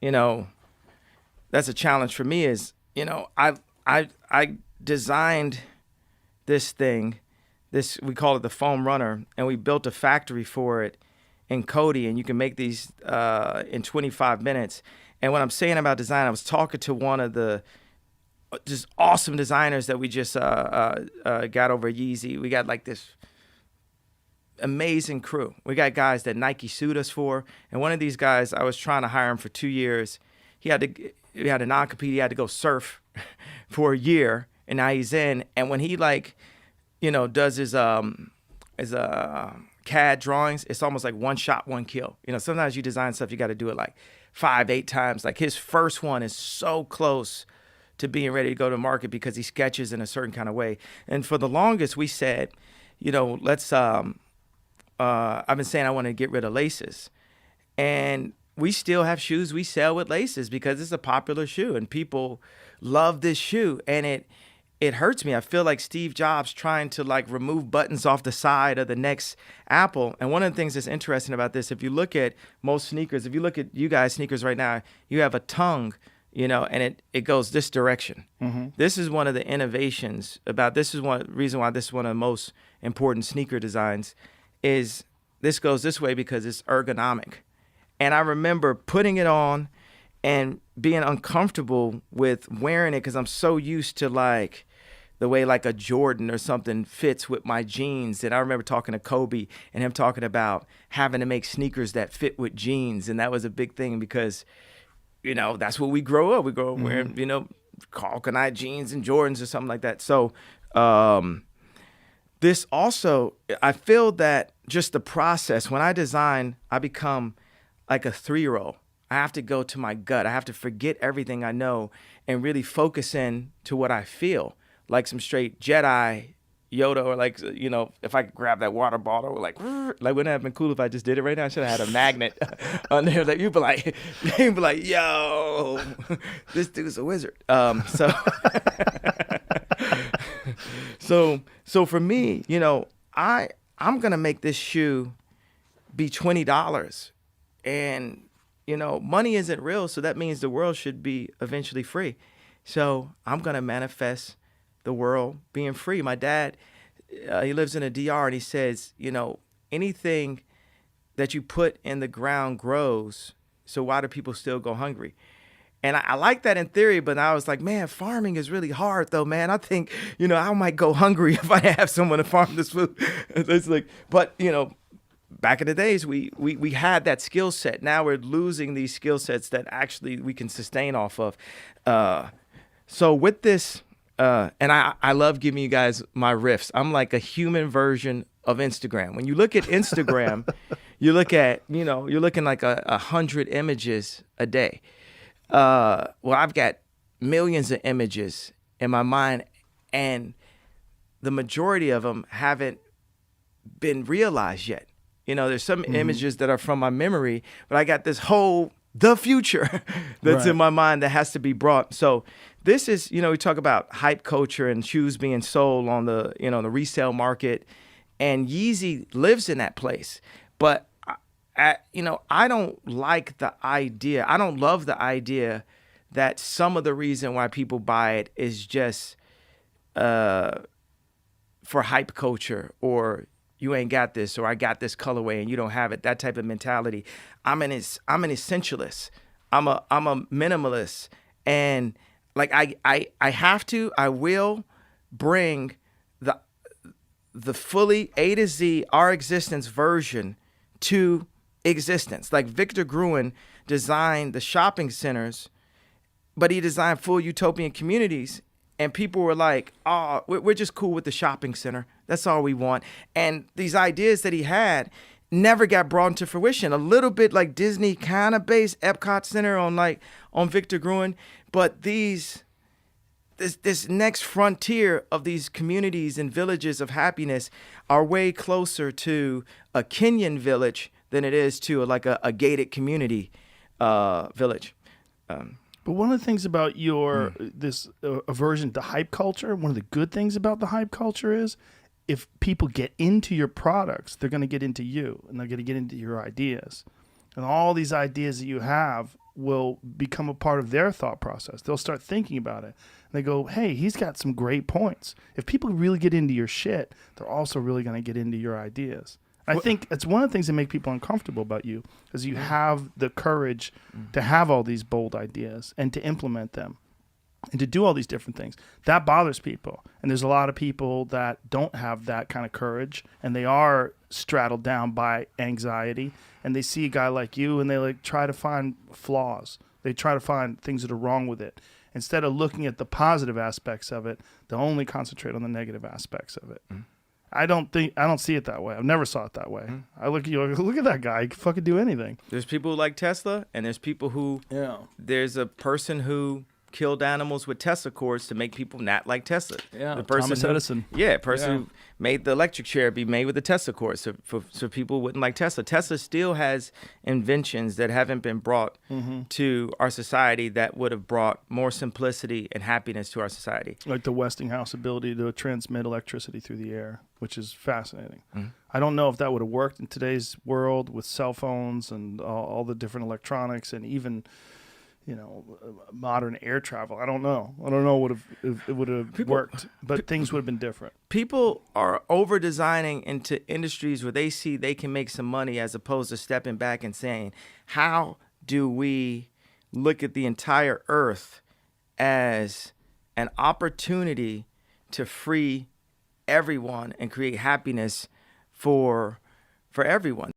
you know, that's a challenge for me is, I designed this thing, this we call it the Foam Runnr, and we built a factory for it in Cody, and you can make these in 25 minutes. And what I'm saying about design, I was talking to one of the just awesome designers that we just got over at Yeezy. We got like this amazing crew. We got guys that Nike sued us for, and one of these guys, I was trying to hire him for 2 years. He had a non-compete. He had to go surf for a year, and now he's in. And when he does his CAD drawings, it's almost like one shot, one kill. Sometimes you design stuff, you got to do it like 5, 8 times. Like his first one is so close to being ready to go to market because he sketches in a certain kind of way. And for the longest, we said, let's. I've been saying I want to get rid of laces, and we still have shoes we sell with laces because it's a popular shoe and people love this shoe, and it hurts me. I feel like Steve Jobs trying to like remove buttons off the side of the next Apple. And one of the things that's interesting about this, if you look at most sneakers, if you look at you guys sneakers right now, you have a tongue, and it goes this direction. Mm-hmm. This is one of the innovations about this is one reason why this is one of the most important sneaker designs is this goes this way because it's ergonomic. And I remember putting it on and being uncomfortable with wearing it because I'm so used to like the way like a Jordan or something fits with my jeans. And I remember talking to Kobe and him talking about having to make sneakers that fit with jeans. And that was a big thing because, that's what we grow up. We grow up wearing, Kanye jeans and Jordans or something like that. So this also, I feel that just the process, when I design, I become like a 3-year-old. I have to go to my gut. I have to forget everything I know and really focus in to what I feel. Like some straight Jedi Yoda, or like, if I could grab that water bottle, like wouldn't it have been cool if I just did it right now? I should have had a magnet on there that you'd be like, yo, this dude's a wizard. So for me, I'm gonna make this shoe be $20, and money isn't real, so that means the world should be eventually free. So I'm gonna manifest the world being free. My dad, he lives in a DR, and he says, anything that you put in the ground grows. So why do people still go hungry? And I like that in theory, but I was like, man, farming is really hard though, man. I think, I might go hungry if I have someone to farm this food. It's like, but back in the days, we had that skill set. Now we're losing these skill sets that actually we can sustain off of. So with this, and I love giving you guys my riffs. I'm like a human version of Instagram. When you look at Instagram, you look at, you're looking like 100 images a day. Well, I've got millions of images in my mind, and the majority of them haven't been realized yet. There's some images that are from my memory, but I got this whole the future that's in my mind that has to be brought. So this is, we talk about hype culture and shoes being sold on the, the resale market, and Yeezy lives in that place. But I don't like the idea. I don't love the idea that some of the reason why people buy it is just for hype culture, or you ain't got this, or I got this colorway and you don't have it. That type of mentality. I'm an essentialist. I'm a minimalist, and like I will bring the fully A to Z our existence version to existence. Like Victor Gruen designed the shopping centers, but he designed full utopian communities, and people were like, oh, we're just cool with the shopping center. That's all we want. And these ideas that he had never got brought into fruition. A little bit like Disney kind of based Epcot Center on Victor Gruen, but this next frontier of these communities and villages of happiness are way closer to a Kenyan village than it is to a gated community village. But one of the things about your this aversion to hype culture, one of the good things about the hype culture is if people get into your products, they're going to get into you, and they're going to get into your ideas. And all these ideas that you have will become a part of their thought process. They'll start thinking about it. And they go, hey, he's got some great points. If people really get into your shit, they're also really going to get into your ideas. I think it's one of the things that make people uncomfortable about you is you have the courage to have all these bold ideas and to implement them and to do all these different things. That bothers people. And there's a lot of people that don't have that kind of courage, and they are straddled down by anxiety, and they see a guy like you and they like try to find flaws. They try to find things that are wrong with it. Instead of looking at the positive aspects of it, they'll only concentrate on the negative aspects of it. I don't see it that way. I've never saw it that way. I look at you, look at that guy. He can fucking do anything. There's people who like Tesla, and there's people who, there's a person who killed animals with Tesla cords to make people not like Tesla. Yeah, the person Thomas Edison. Who made the electric chair be made with the Tesla cord, so people wouldn't like Tesla. Tesla still has inventions that haven't been brought to our society that would have brought more simplicity and happiness to our society. Like the Westinghouse ability to transmit electricity through the air, which is fascinating. I don't know if that would have worked in today's world with cell phones and all the different electronics and even, modern air travel. I don't know if it would have worked, but things would have been different. People are over designing into industries where they see they can make some money as opposed to stepping back and saying, how do we look at the entire earth as an opportunity to free everyone and create happiness for everyone?